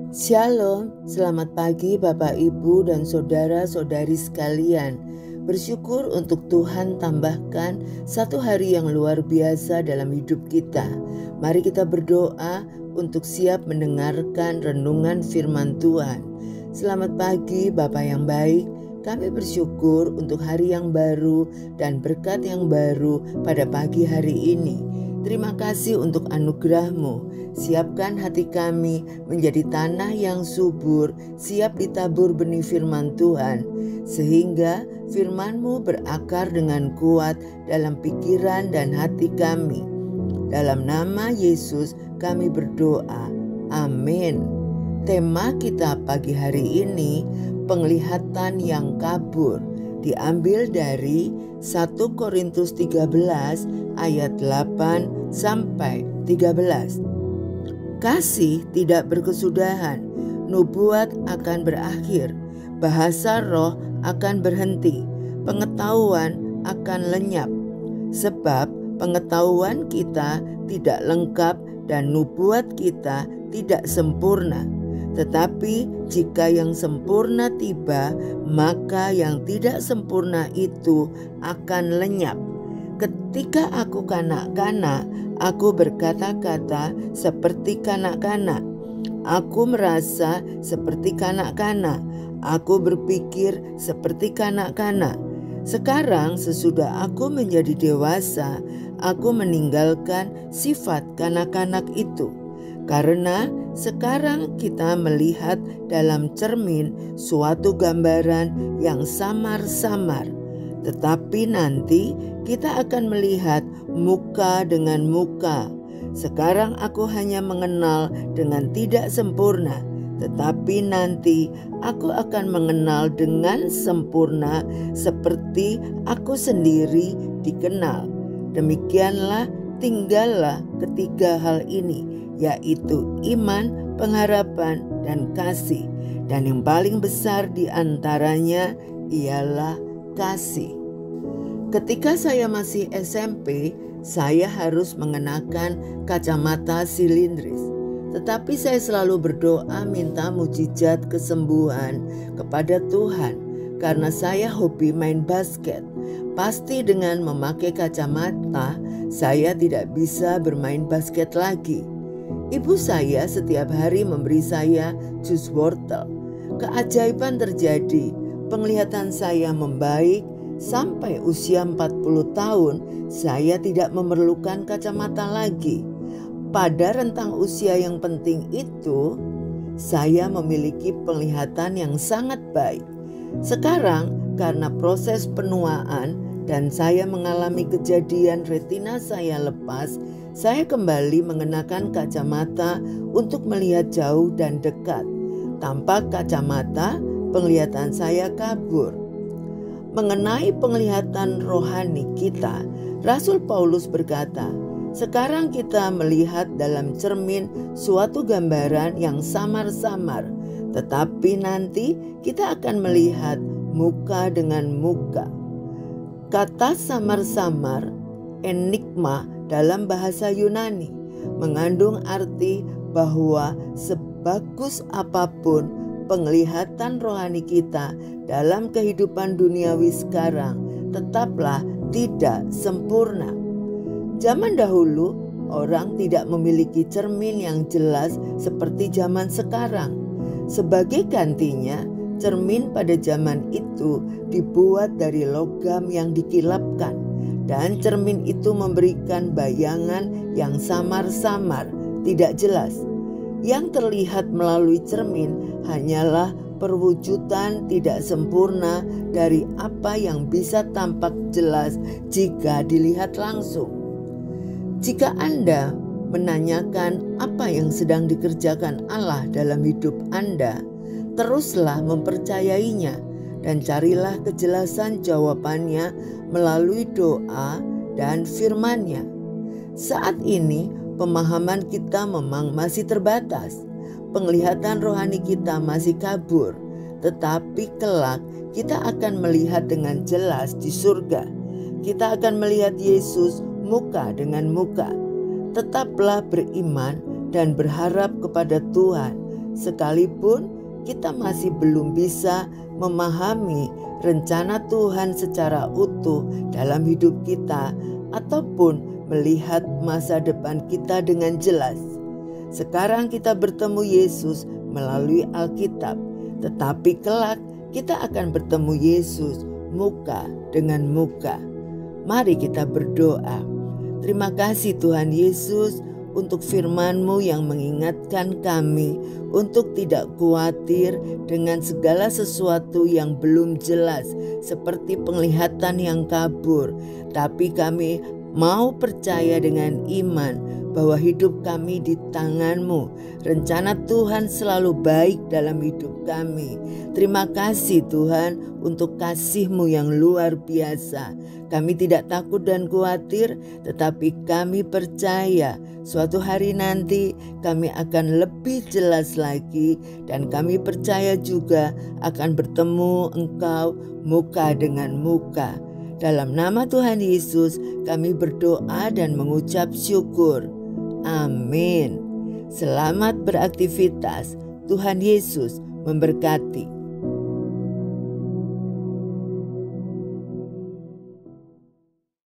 Shalom, selamat pagi Bapak Ibu dan saudara-saudari sekalian. Bersyukur untuk Tuhan tambahkan satu hari yang luar biasa dalam hidup kita. Mari kita berdoa untuk siap mendengarkan renungan firman Tuhan. Selamat pagi Bapak yang baik. Kami bersyukur untuk hari yang baru dan berkat yang baru pada pagi hari ini. Terima kasih untuk anugerah-Mu. Siapkan hati kami menjadi tanah yang subur, siap ditabur benih firman Tuhan, sehingga firman-Mu berakar dengan kuat dalam pikiran dan hati kami. Dalam nama Yesus kami berdoa. Amin. Tema kita pagi hari ini, penglihatan yang kabur, diambil dari 1 Korintus 13 ayat 8 sampai 13. Kasih tidak berkesudahan, nubuat akan berakhir, bahasa roh akan berhenti, pengetahuan akan lenyap. Sebab pengetahuan kita tidak lengkap dan nubuat kita tidak sempurna. Tetapi jika yang sempurna tiba, maka yang tidak sempurna itu akan lenyap. Ketika aku kanak-kanak, aku berkata-kata seperti kanak-kanak. Aku merasa seperti kanak-kanak. Aku berpikir seperti kanak-kanak. Sekarang sesudah aku menjadi dewasa, aku meninggalkan sifat kanak-kanak itu. Karena sekarang kita melihat dalam cermin suatu gambaran yang samar-samar. Tetapi nanti kita akan melihat muka dengan muka. Sekarang aku hanya mengenal dengan tidak sempurna, tetapi nanti aku akan mengenal dengan sempurna seperti aku sendiri dikenal. Demikianlah tinggallah ketiga hal ini, yaitu iman, pengharapan, dan kasih. Dan yang paling besar di antaranya ialah kasih. Ketika saya masih SMP, saya harus mengenakan kacamata silindris. Tetapi saya selalu berdoa minta mujizat kesembuhan kepada Tuhan karena saya hobi main basket. Pasti dengan memakai kacamata, saya tidak bisa bermain basket lagi. Ibu saya setiap hari memberi saya jus wortel. Keajaiban terjadi, penglihatan saya membaik. Sampai usia 40 tahun, saya tidak memerlukan kacamata lagi. Pada rentang usia yang penting itu, saya memiliki penglihatan yang sangat baik. Sekarang, karena proses penuaan dan saya mengalami kejadian retina saya lepas, saya kembali mengenakan kacamata untuk melihat jauh dan dekat. Tanpa kacamata, penglihatan saya kabur. Mengenai penglihatan rohani kita, Rasul Paulus berkata, sekarang kita melihat dalam cermin suatu gambaran yang samar-samar, tetapi nanti kita akan melihat muka dengan muka. Kata samar-samar, enigma dalam bahasa Yunani, mengandung arti bahwa sebagus apapun penglihatan rohani kita dalam kehidupan duniawi sekarang, tetaplah tidak sempurna. Zaman dahulu, orang tidak memiliki cermin yang jelas seperti zaman sekarang. Sebagai gantinya, cermin pada zaman itu dibuat dari logam yang dikilapkan, dan cermin itu memberikan bayangan yang samar-samar, tidak jelas. Yang terlihat melalui cermin hanyalah perwujudan tidak sempurna dari apa yang bisa tampak jelas jika dilihat langsung. Jika Anda menanyakan apa yang sedang dikerjakan Allah dalam hidup Anda, teruslah mempercayainya dan carilah kejelasan jawabannya melalui doa dan firman-Nya. Saat ini pemahaman kita memang masih terbatas. Penglihatan rohani kita masih kabur. Tetapi kelak kita akan melihat dengan jelas di surga. Kita akan melihat Yesus muka dengan muka. Tetaplah beriman dan berharap kepada Tuhan, sekalipun kita masih belum bisa memahami rencana Tuhan secara utuh dalam hidup kita ataupun melihat masa depan kita dengan jelas. Sekarang kita bertemu Yesus melalui Alkitab, tetapi kelak kita akan bertemu Yesus muka dengan muka. Mari kita berdoa. Terima kasih Tuhan Yesus untuk firman-Mu yang mengingatkan kami untuk tidak khawatir dengan segala sesuatu yang belum jelas seperti penglihatan yang kabur. Tapi kami mau percaya dengan iman bahwa hidup kami di tangan-Mu. Rencana Tuhan selalu baik dalam hidup kami. Terima kasih Tuhan untuk kasih-Mu yang luar biasa. Kami tidak takut dan khawatir, tetapi kami percaya suatu hari nanti kami akan lebih jelas lagi, dan kami percaya juga akan bertemu Engkau muka dengan muka. Dalam nama Tuhan Yesus kami berdoa dan mengucap syukur. Amin. Selamat beraktivitas. Tuhan Yesus memberkati.